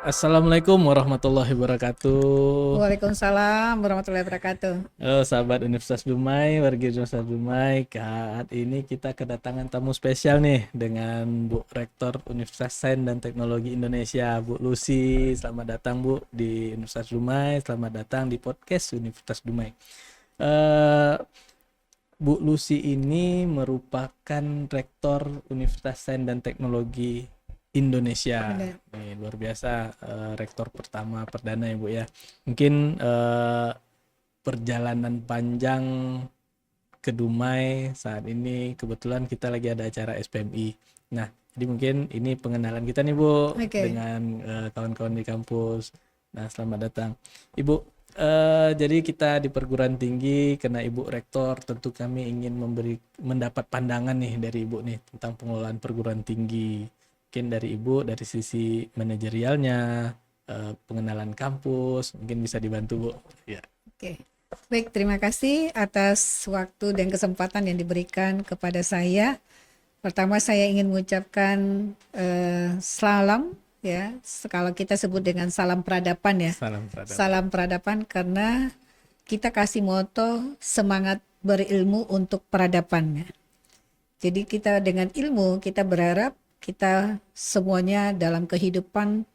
Assalamualaikum warahmatullahi wabarakatuh. Waalaikumsalam warahmatullahi wabarakatuh. Halo sahabat Universitas Dumai, warga Universitas Dumai. Saat ini kita kedatangan tamu spesial nih dengan Bu Rektor Universitas Sains dan Teknologi Indonesia, Bu Lucy. Selamat datang Bu di Universitas Dumai, selamat datang di podcast Universitas Dumai. Eh, Bu Lucy ini merupakan Rektor Universitas Sains dan Teknologi Indonesia. Benar. Nih, luar biasa, rektor pertama perdana ya Bu ya. Mungkin perjalanan panjang ke Dumai saat ini kebetulan kita lagi ada acara SPMI. Nah, jadi mungkin ini pengenalan kita nih Bu Oke. dengan kawan-kawan di kampus. Nah, selamat datang. Ibu, jadi kita di perguruan tinggi karena Ibu rektor tentu kami ingin mendapat pandangan nih dari Ibu nih tentang pengelolaan perguruan tinggi. Mungkin dari Ibu dari sisi manajerialnya, pengenalan kampus, mungkin bisa dibantu Bu. Ya. Oke. Baik, terima kasih atas waktu dan kesempatan yang diberikan kepada saya. Pertama saya ingin mengucapkan salam ya, kalau kita sebut dengan salam peradaban ya. Salam peradaban. Salam peradaban karena kita kasih moto semangat berilmu untuk peradaban ya. Jadi kita dengan ilmu kita berharap kita semuanya dalam kehidupan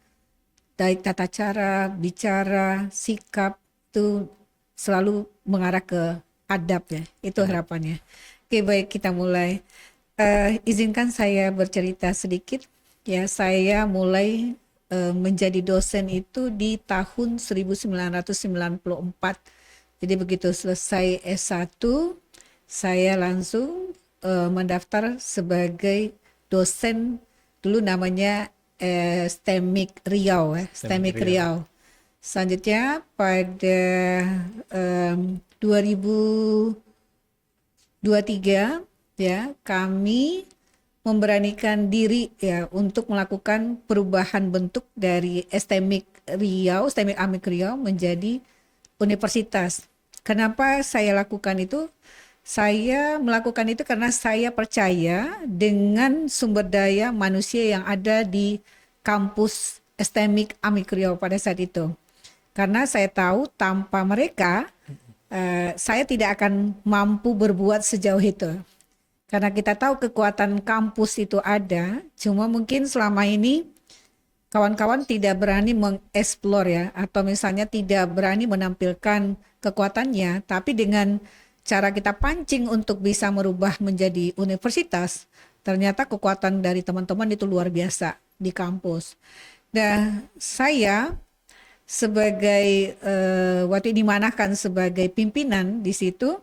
dari tata cara, bicara, sikap itu selalu mengarah ke adab ya. Itu harapannya. Oke, baik kita mulai. Izinkan saya bercerita sedikit. Ya, saya mulai menjadi dosen itu di tahun 1994. Jadi begitu selesai S1, saya langsung mendaftar sebagai dosen, dulu namanya STEMIK Riau ya, STEMIK Riau. Selanjutnya pada 2023 ya, kami memberanikan diri ya untuk melakukan perubahan bentuk dari STEMIK Riau, STEMIK Amik Riau menjadi universitas. Kenapa saya lakukan itu? Saya melakukan itu karena saya percaya dengan sumber daya manusia yang ada di kampus STEMIK Amik Riau pada saat itu. Karena saya tahu tanpa mereka, saya tidak akan mampu berbuat sejauh itu. Karena kita tahu kekuatan kampus itu ada, cuma mungkin selama ini kawan-kawan tidak berani mengeksplor ya, atau misalnya tidak berani menampilkan kekuatannya, tapi dengan cara kita pancing untuk bisa merubah menjadi universitas, ternyata kekuatan dari teman-teman itu luar biasa di kampus. Dan saya sebagai waktu dimanahkan sebagai pimpinan di situ,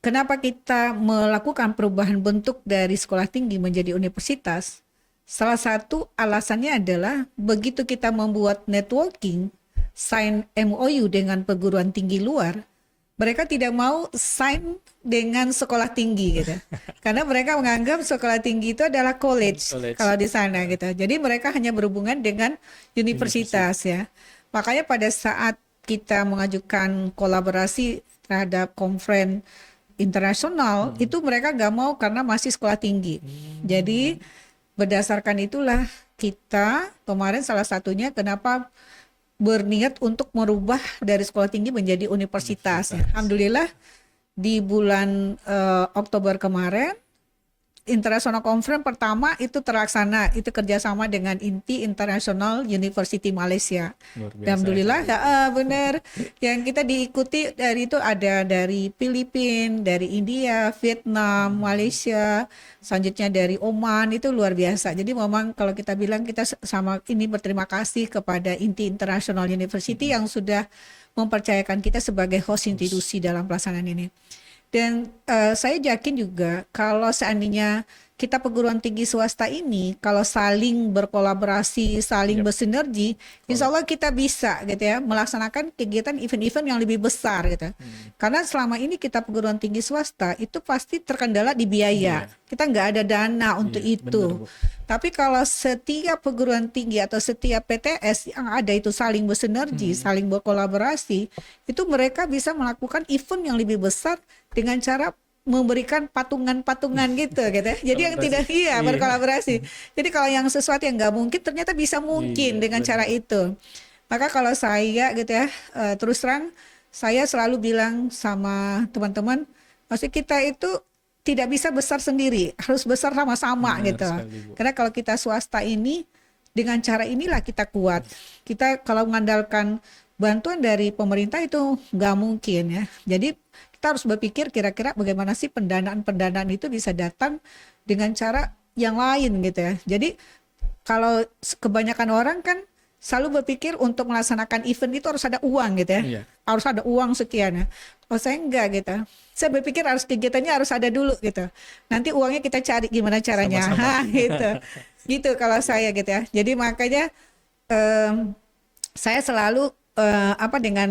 kenapa kita melakukan perubahan bentuk dari sekolah tinggi menjadi universitas? Salah satu alasannya adalah begitu kita membuat networking, sign MOU dengan perguruan tinggi luar, mereka tidak mau sign dengan sekolah tinggi gitu. Karena mereka menganggap sekolah tinggi itu adalah college. Kalau di sana gitu. Jadi mereka hanya berhubungan dengan universitas ya. Makanya pada saat kita mengajukan kolaborasi terhadap conference internasional, itu mereka nggak mau karena masih sekolah tinggi. Jadi berdasarkan itulah kita kemarin salah satunya kenapa berniat untuk merubah dari sekolah tinggi menjadi universitas. Alhamdulillah di bulan Oktober kemarin International Conference pertama itu terlaksana, itu kerjasama dengan INTI International University Malaysia. Alhamdulillah ya, benar. Yang kita diikuti dari itu ada dari Filipina, dari India, Vietnam, Malaysia, selanjutnya dari Oman, itu luar biasa. Jadi memang kalau kita bilang kita sama ini berterima kasih kepada INTI International University yang sudah mempercayakan kita sebagai host institusi dalam pelaksanaan ini. Dan saya yakin juga kalau seandainya kita perguruan tinggi swasta ini kalau saling berkolaborasi, saling bersinergi, insya Allah kita bisa gitu ya melaksanakan kegiatan event-event yang lebih besar gitu. Karena selama ini kita perguruan tinggi swasta itu pasti terkendala di biaya. Kita nggak ada dana untuk itu. Bener, tapi kalau setiap perguruan tinggi atau setiap PTS yang ada itu saling bersinergi, saling berkolaborasi, itu mereka bisa melakukan event yang lebih besar dengan cara memberikan patungan-patungan gitu ya. Jadi yang tidak Iya. berkolaborasi. Jadi kalau yang sesuatu yang nggak mungkin ternyata bisa mungkin Iya, dengan cara benar. itu. Maka kalau saya gitu ya, terus terang saya selalu bilang sama teman-teman, maksud kita itu tidak bisa besar sendiri, harus besar sama-sama Benar gitu. sekali, Bu. Karena kalau kita swasta ini dengan cara inilah kita kuat. Kita kalau mengandalkan bantuan dari pemerintah itu nggak mungkin ya. Jadi kita harus berpikir kira-kira bagaimana sih pendanaan-pendanaan itu bisa datang dengan cara yang lain gitu ya. Jadi kalau kebanyakan orang kan selalu berpikir untuk melaksanakan event itu harus ada uang gitu ya. Iya. Harus ada uang sekian ya. Oh saya enggak gitu. Saya berpikir harus kegiatannya harus ada dulu gitu. Nanti uangnya kita cari gimana caranya. Sama-sama. Gitu. Gitu kalau saya gitu ya. Jadi makanya saya selalu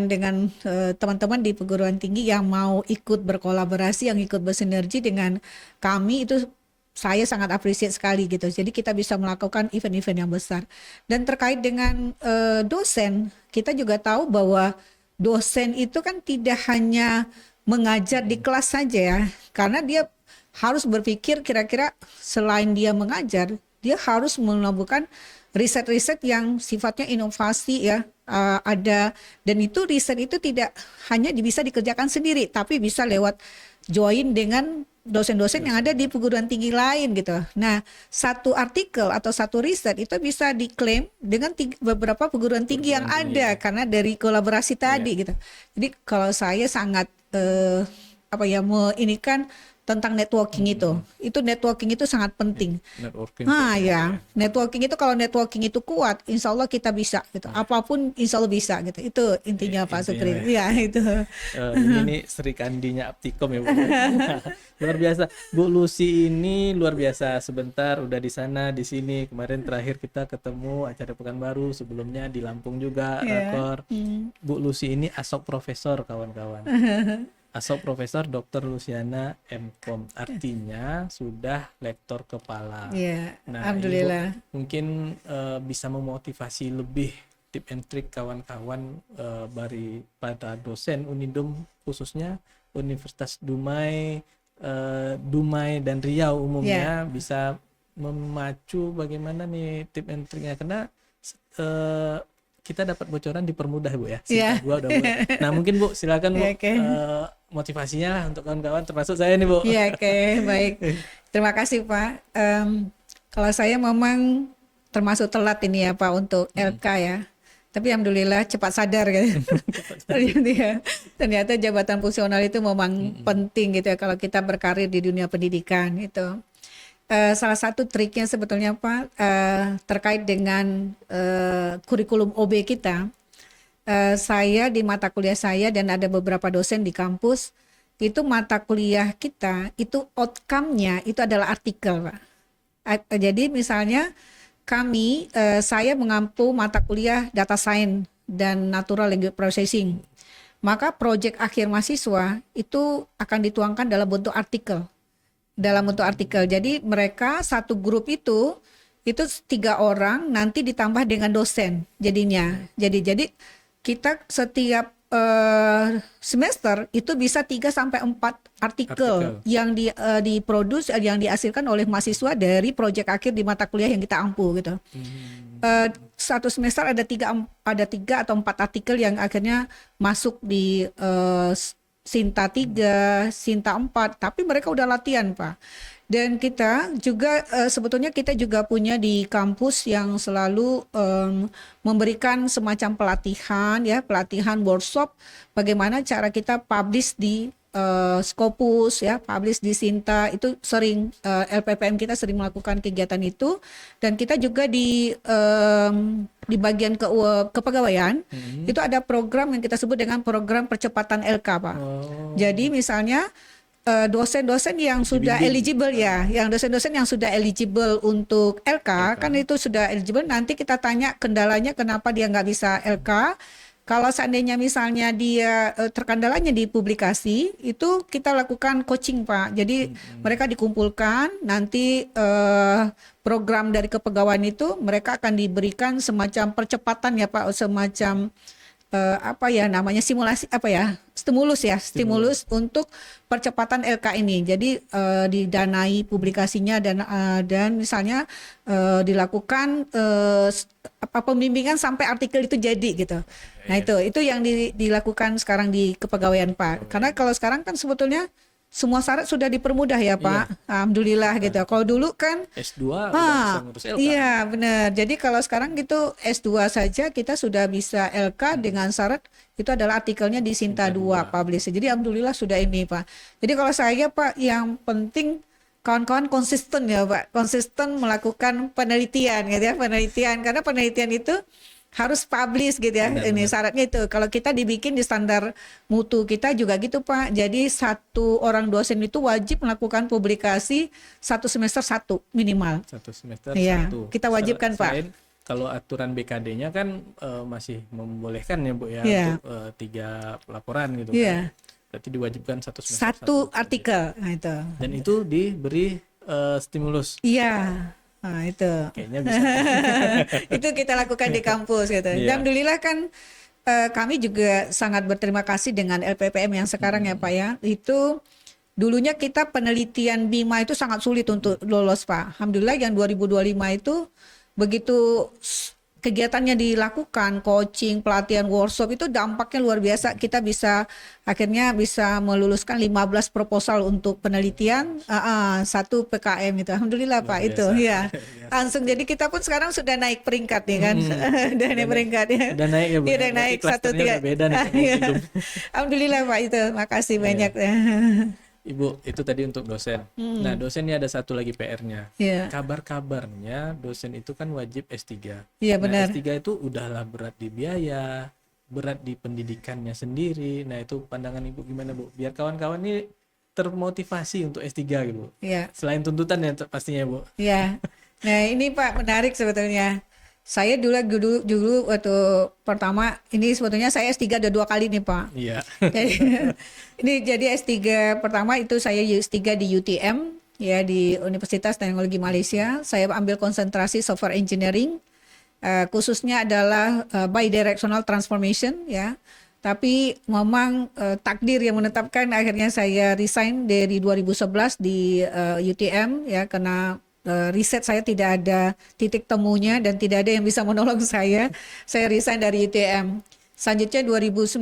dengan teman-teman di perguruan tinggi yang mau ikut berkolaborasi, yang ikut bersinergi dengan kami itu saya sangat appreciate sekali gitu. Jadi kita bisa melakukan event-event yang besar. Dan terkait dengan dosen, kita juga tahu bahwa dosen itu kan tidak hanya mengajar di kelas saja ya, karena dia harus berpikir kira-kira selain dia mengajar, dia harus melakukan riset-riset yang sifatnya inovasi ya, ada, dan itu riset itu tidak hanya bisa dikerjakan sendiri, tapi bisa lewat join dengan dosen-dosen yang ada di perguruan tinggi lain gitu. Nah, satu artikel atau satu riset itu bisa diklaim dengan beberapa perguruan tinggi yang Perguruan tinggi, ada ya. karena dari kolaborasi tadi Iya. gitu. Jadi kalau saya sangat ini kan tentang networking itu networking itu sangat penting. Networking. Nah Iya. ya, networking itu kalau networking itu kuat, insya Allah kita bisa gitu. Apapun insya Allah bisa gitu. Itu intinya Pak Intinya Sukri. Ya itu. ini nih Sri Kandinya Aptikom ya Bu. Luar biasa. Bu Lucy ini luar biasa. Sebentar udah di sana, di sini. Kemarin terakhir kita ketemu acara Pekanbaru, sebelumnya di Lampung juga Ya. rakor. Bu Lucy ini asok profesor kawan-kawan. Asok Profesor Dr. Luciana M.Com. Artinya sudah lektor kepala. Ya, Nah, ini Bu, alhamdulillah. mungkin bisa memotivasi lebih tip and trick kawan-kawan pada dosen Unidom, khususnya Universitas Dumai dan Riau umumnya, bisa memacu bagaimana nih tip and triknya, karena kita dapat bocoran dipermudah Bu ya. Iya. Gua udah mulai. Nah mungkin Bu silakan Bu, Oke. motivasinya lah untuk kawan-kawan termasuk saya nih Bu. Iya, oke, baik. Terima kasih Pak. Kalau saya memang termasuk telat ini ya Pak untuk LK ya. Tapi alhamdulillah cepat sadar gitu. Ternyata jabatan fungsional itu memang penting gitu ya kalau kita berkarir di dunia pendidikan itu. Salah satu triknya sebetulnya Pak terkait dengan kurikulum OB kita. Saya di mata kuliah saya dan ada beberapa dosen di kampus itu mata kuliah kita itu outcome-nya itu adalah artikel Pak. Jadi misalnya saya mengampu mata kuliah data science dan natural language processing. Maka proyek akhir mahasiswa itu akan dituangkan dalam bentuk artikel. Jadi mereka satu grup itu 3 orang nanti ditambah dengan dosen jadinya. Jadi kita setiap semester itu bisa 3 sampai 4 artikel yang diproduksi yang dihasilkan oleh mahasiswa dari proyek akhir di mata kuliah yang kita ampu gitu. Satu semester ada 3 atau 4 artikel yang akhirnya masuk di Sinta 3, Sinta 4, tapi mereka udah latihan Pak. Dan kita juga sebetulnya kita juga punya di kampus yang selalu memberikan semacam pelatihan workshop bagaimana cara kita publish di Scopus ya, publish di Sinta itu sering LPPM kita sering melakukan kegiatan itu, dan kita juga di bagian kepegawaian itu ada program yang kita sebut dengan program percepatan LK Pak. Jadi misalnya dosen-dosen yang sudah eligible yang dosen-dosen yang sudah eligible untuk LK kan itu sudah eligible, nanti kita tanya kendalanya kenapa dia nggak bisa LK. Kalau seandainya misalnya dia terkendalanya di publikasi, itu kita lakukan coaching Pak. Jadi mereka dikumpulkan, nanti program dari kepegawaian itu mereka akan diberikan semacam percepatan ya Pak, semacam simulasi stimulus untuk percepatan LK ini. Jadi didanai publikasinya dan misalnya dilakukan pembimbingan sampai artikel itu jadi gitu. Nah itu yang dilakukan sekarang di kepegawaian Pak. Karena kalau sekarang kan sebetulnya semua syarat sudah dipermudah ya Pak. Alhamdulillah gitu. Kalau dulu kan S2 udah bisa ngurus LK. iya benar. Jadi kalau sekarang gitu S2 saja kita sudah bisa LK dengan syarat itu adalah artikelnya di Sinta 2 publish. Jadi alhamdulillah sudah ini Pak. Jadi kalau saya Pak yang penting kawan-kawan konsisten ya Pak. Konsisten melakukan penelitian gitu ya, penelitian karena penelitian itu harus publish gitu ya. Ini syaratnya itu. Kalau kita dibikin di standar mutu kita juga gitu Pak. Jadi satu orang dosen itu wajib melakukan publikasi satu semester satu minimal. Satu semester Iya, satu. kita wajibkan Pak. Kalau aturan BKD-nya kan masih membolehkan ya Bu ya untuk 3 laporan gitu kan. Berarti diwajibkan satu semester satu artikel. Nah itu. Dan itu diberi stimulus. Iya. Nah itu. Kayaknya bisa. Itu kita lakukan di kampus gitu. Alhamdulillah kan kami juga sangat berterima kasih dengan LPPM yang sekarang ya Pak ya. Itu dulunya kita penelitian BIMA itu sangat sulit untuk lolos Pak. Alhamdulillah yang 2025 itu begitu kegiatannya dilakukan, coaching, pelatihan, workshop itu dampaknya luar biasa. Kita akhirnya bisa meluluskan 15 proposal untuk penelitian, 1 PKM itu. Alhamdulillah luar Pak biasa. Itu ya. Langsung jadi kita pun sekarang sudah naik peringkat nih kan. Udah naik peringkat ya. Udah naik ya Bu. Udah naik 1-3. Beda nih. Alhamdulillah Pak itu. Makasih banyak ya. Ibu, itu tadi untuk dosen. Nah, dosen ini ada satu lagi PR-nya. Kabar-kabarnya dosen itu kan wajib S3. Iya, benar. S3 itu udahlah berat di biaya, berat di pendidikannya sendiri. Nah, itu pandangan Ibu gimana, Bu? Biar kawan-kawan ini termotivasi untuk S3 gitu. Iya. Selain tuntutan ya pastinya, Bu. Iya. Nah, ini Pak menarik sebetulnya. Saya dulu waktu pertama ini sebetulnya saya S3 ada 2 kali nih Pak. Iya. Jadi S3 pertama itu saya S3 di UTM ya di Universitas Teknologi Malaysia. Saya ambil konsentrasi software engineering. Khususnya adalah bidirectional transformation ya. Tapi memang takdir yang menetapkan akhirnya saya resign dari 2011 di UTM ya karena riset saya tidak ada titik temunya dan tidak ada yang bisa menolong saya. Saya resign dari UTM. Selanjutnya 2019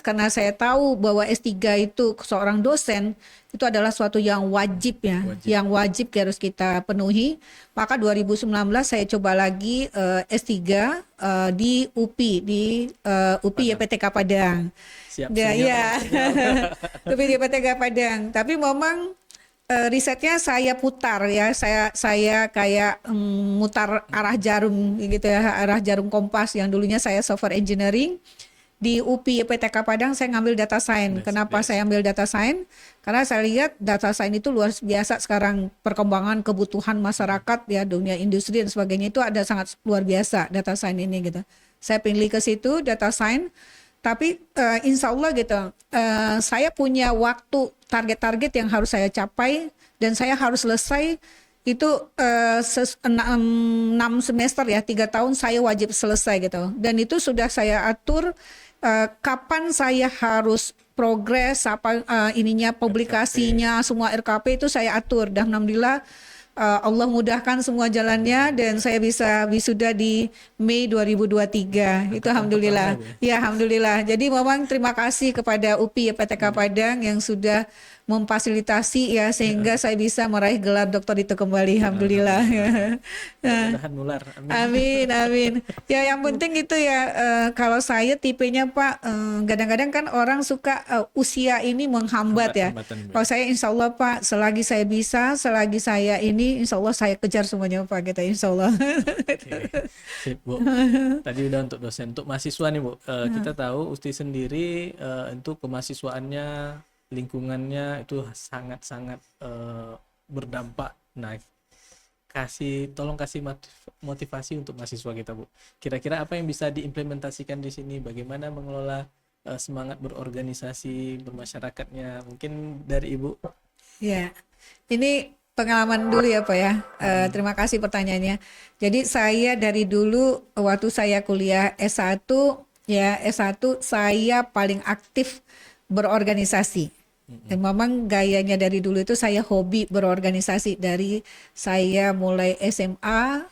karena saya tahu bahwa S3 itu seorang dosen itu adalah suatu yang wajib ya, yang wajib harus kita penuhi. Maka 2019 saya coba lagi S3 di UPI UPI YPTK Padang. Siap. Ya. UPI YPTK Padang. Tapi memang risetnya saya putar ya, saya kayak mutar arah jarum gitu ya, arah jarum kompas yang dulunya saya software engineering. Di UPI PTK Padang saya ngambil data science. Kenapa saya ambil data science? Karena saya lihat data science itu luar biasa sekarang perkembangan kebutuhan masyarakat ya, dunia industri dan sebagainya itu ada sangat luar biasa data science ini gitu. Saya pilih ke situ data science. Tapi insya Allah gitu, saya punya waktu target-target yang harus saya capai dan saya harus selesai itu 6 semester ya, 3 tahun saya wajib selesai gitu. Dan itu sudah saya atur kapan saya harus progres, publikasinya, semua RKP itu saya atur. Dan alhamdulillah Allah mudahkan semua jalannya dan saya bisa wisuda di Mei 2023. Itu alhamdulillah. Ya alhamdulillah. Jadi memang terima kasih kepada UPI PTK Padang yang sudah memfasilitasi ya sehingga saya bisa meraih gelar doktor itu kembali. Alhamdulillah. Mudah-mudahan nular. Amin. Ya yang penting itu ya kalau saya tipenya Pak kadang-kadang kan orang suka usia ini menghambat ya. Kalau saya insya Allah Pak selagi saya bisa, selagi saya ini insya Allah saya kejar semuanya Pak kita insya Allah. Sip, Bu. Tadi udah untuk dosen, untuk mahasiswa nih Bu. Kita tahu Usti sendiri untuk kemahasiswaannya, lingkungannya itu sangat-sangat berdampak. Nah, tolong kasih motivasi untuk mahasiswa kita Bu. Kira-kira apa yang bisa diimplementasikan di sini? Bagaimana mengelola semangat berorganisasi bermasyarakatnya? Mungkin dari Ibu. Ya, ini pengalaman dulu ya Pak ya. Terima kasih pertanyaannya. Jadi saya dari dulu waktu saya kuliah S1 saya paling aktif berorganisasi. Dan memang gayanya dari dulu itu saya hobi berorganisasi. Dari saya mulai SMA,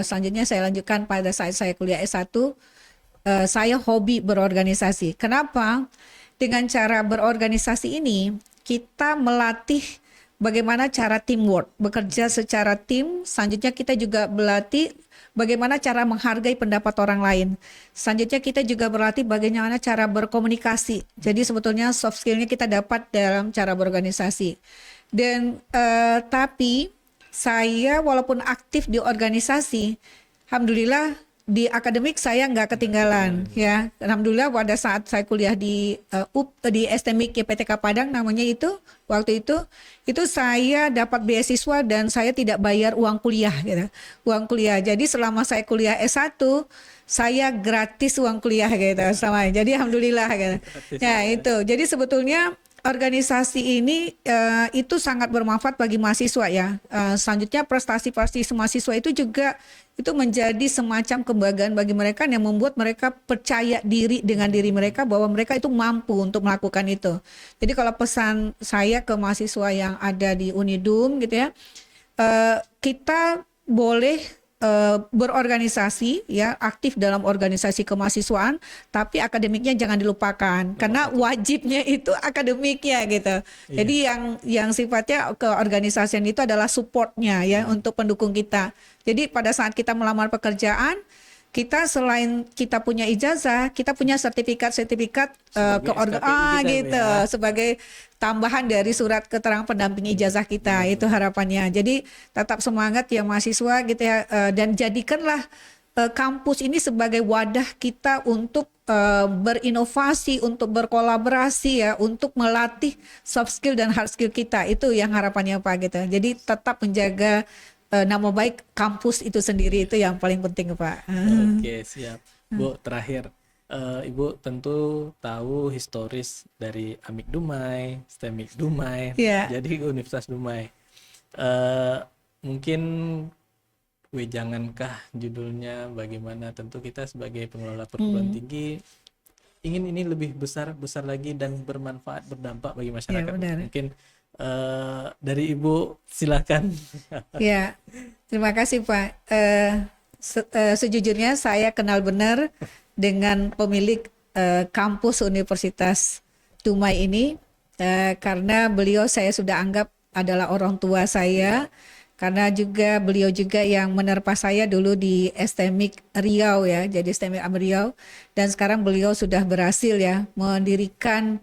selanjutnya saya lanjutkan pada saat saya kuliah S1, saya hobi berorganisasi. Kenapa? Dengan cara berorganisasi ini, kita melatih bagaimana cara teamwork, bekerja secara tim. Selanjutnya kita juga berlatih bagaimana cara menghargai pendapat orang lain. Selanjutnya kita juga berlatih bagaimana cara berkomunikasi. Jadi sebetulnya soft skill-nya kita dapat dalam cara berorganisasi. Dan tapi saya walaupun aktif di organisasi, alhamdulillah di akademik saya nggak ketinggalan ya. Alhamdulillah pada saat saya kuliah di di STMIK YPTK Padang namanya itu, waktu itu saya dapat beasiswa dan saya tidak bayar uang kuliah gitu. Uang kuliah. Jadi selama saya kuliah S1 saya gratis uang kuliah gitu sama. Jadi alhamdulillah gitu. Ya itu. Jadi sebetulnya organisasi ini itu sangat bermanfaat bagi mahasiswa ya. Selanjutnya prestasi-prestasi mahasiswa itu juga itu menjadi semacam kebanggaan bagi mereka yang membuat mereka percaya diri dengan diri mereka bahwa mereka itu mampu untuk melakukan itu. Jadi kalau pesan saya ke mahasiswa yang ada di Unidum gitu ya, kita boleh berorganisasi ya, aktif dalam organisasi kemahasiswaan, tapi akademiknya jangan dilupakan karena wajibnya itu akademiknya gitu. Jadi yang sifatnya keorganisasian itu adalah supportnya ya untuk pendukung kita. Jadi pada saat kita melamar pekerjaan, kita selain kita punya ijazah, kita punya sertifikat gitu sebagai tambahan dari surat keterangan pendamping ijazah kita. Itu harapannya. Jadi tetap semangat ya mahasiswa gitu ya, dan jadikanlah kampus ini sebagai wadah kita untuk berinovasi, untuk berkolaborasi ya, untuk melatih soft skill dan hard skill kita. Itu yang harapannya Pak gitu. Jadi tetap menjaga nama baik kampus itu sendiri, itu yang paling penting Pak. Oke, siap. Bu, terakhir, Ibu tentu tahu historis dari Amik Dumai, STEMIK Dumai, jadi Universitas Dumai. Mungkin jangankah judulnya bagaimana, tentu kita sebagai pengelola perguruan tinggi ingin ini lebih besar lagi dan bermanfaat, berdampak bagi masyarakat. Mungkin dari Ibu silakan. Ya, terima kasih Pak. Sejujurnya saya kenal benar dengan pemilik kampus Universitas Dumai ini karena beliau saya sudah anggap adalah orang tua saya, karena juga beliau juga yang menerpa saya dulu di STMIK Riau ya, jadi STMIK Riau, dan sekarang beliau sudah berhasil ya mendirikan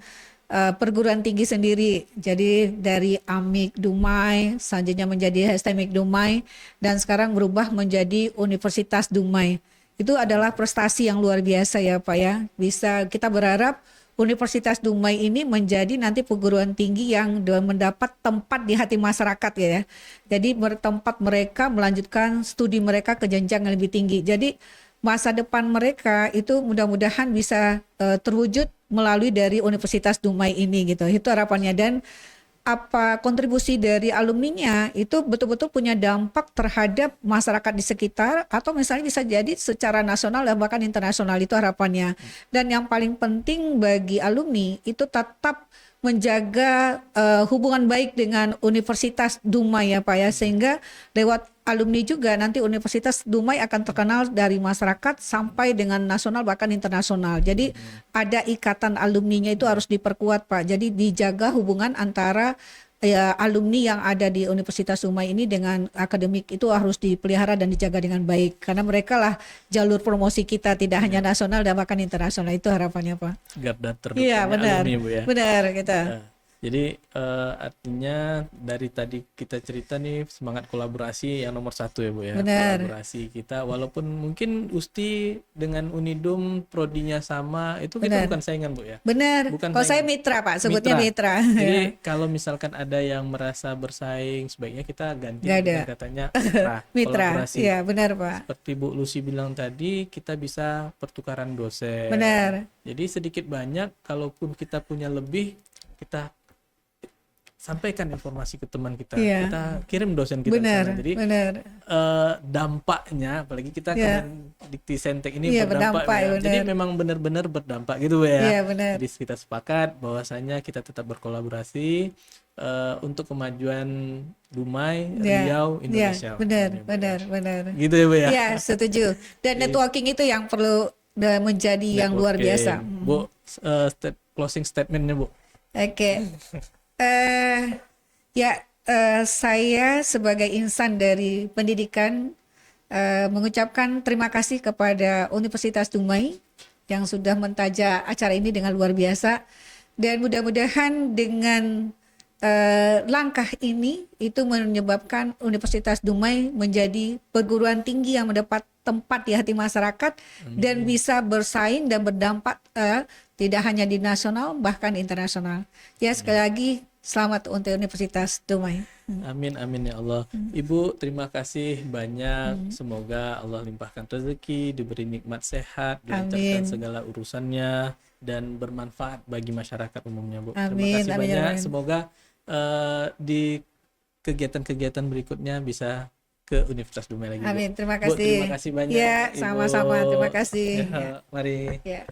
perguruan tinggi sendiri. Jadi dari Amik Dumai selanjutnya menjadi STMIK Dumai dan sekarang berubah menjadi Universitas Dumai. Itu adalah prestasi yang luar biasa ya Pak ya. Bisa kita berharap Universitas Dumai ini menjadi nanti perguruan tinggi yang mendapat tempat di hati masyarakat ya. Jadi bertempat mereka melanjutkan studi mereka ke jenjang yang lebih tinggi. Jadi masa depan mereka itu mudah-mudahan bisa terwujud melalui dari Universitas Dumai ini gitu. Itu harapannya, dan apa kontribusi dari alumninya itu betul-betul punya dampak terhadap masyarakat di sekitar, atau misalnya bisa jadi secara nasional dan bahkan internasional. Itu harapannya. Dan yang paling penting bagi alumni itu tetap menjaga hubungan baik dengan Universitas Dumai ya Pak ya, sehingga lewat alumni juga nanti Universitas Dumai akan terkenal dari masyarakat sampai dengan nasional bahkan internasional. Jadi ada ikatan alumninya itu harus diperkuat Pak. Jadi dijaga hubungan antara ya, alumni yang ada di Universitas Dumai ini dengan akademik itu harus dipelihara dan dijaga dengan baik, karena mereka lah jalur promosi kita, tidak hanya nasional dan bahkan internasional. Itu harapannya Pak. Garda terdepannya alumni Bu ya. Benar kita. Jadi artinya dari tadi kita cerita nih semangat kolaborasi yang nomor satu ya Bu ya. Benar. Kolaborasi kita, walaupun mungkin Usti dengan Unidum prodinya sama, itu kita bukan saingan Bu ya. Benar. Kalau saya mitra Pak, sebutnya mitra. Jadi kalau misalkan ada yang merasa bersaing, sebaiknya kita ganti katanya mitra. Iya benar Pak. Seperti Bu Lucy bilang tadi, kita bisa pertukaran dosen. Benar. Jadi sedikit banyak kalaupun kita punya lebih, kita sampaikan informasi ke teman kita, Iya. kita kirim dosen kita ke Benar, sana. Jadi benar. dampaknya, apalagi kita Iya. Dikti Saintek ini Iya, berdampak, berdampak, ya. benar. Jadi memang benar-benar berdampak gitu Bu, ya. Iya, benar. Jadi kita sepakat bahwasanya kita tetap berkolaborasi untuk kemajuan Dumai, Iya, Riau, iya, Indonesia. benar, Ini, Bu, ya. benar, benar. Gitu ya Bu ya. Iya, setuju. Dan networking itu yang perlu menjadi yang luar biasa. Networking. Bu, closing statementnya Bu. Oke. Ya, saya sebagai insan dari pendidikan mengucapkan terima kasih kepada Universitas Dumai yang sudah mentajak acara ini dengan luar biasa, dan mudah-mudahan dengan langkah ini itu menyebabkan Universitas Dumai menjadi perguruan tinggi yang mendapat tempat di hati masyarakat dan bisa bersaing dan berdampak tidak hanya di nasional bahkan internasional. Ya, sekali lagi selamat untuk Universitas Dumai. Amin amin ya Allah. Ibu terima kasih banyak. Semoga Allah limpahkan rezeki, diberi nikmat sehat, dilancarkan Amin. segala urusannya dan bermanfaat bagi masyarakat umumnya Bu. Amin, Terima kasih amin, banyak. amin. Semoga di kegiatan-kegiatan berikutnya bisa ke Universitas Dumai lagi Bu. Amin. Terima Bu, kasih. terima kasih banyak. Ya, Ibu. sama-sama. Terima kasih. Ya, mari. Ya.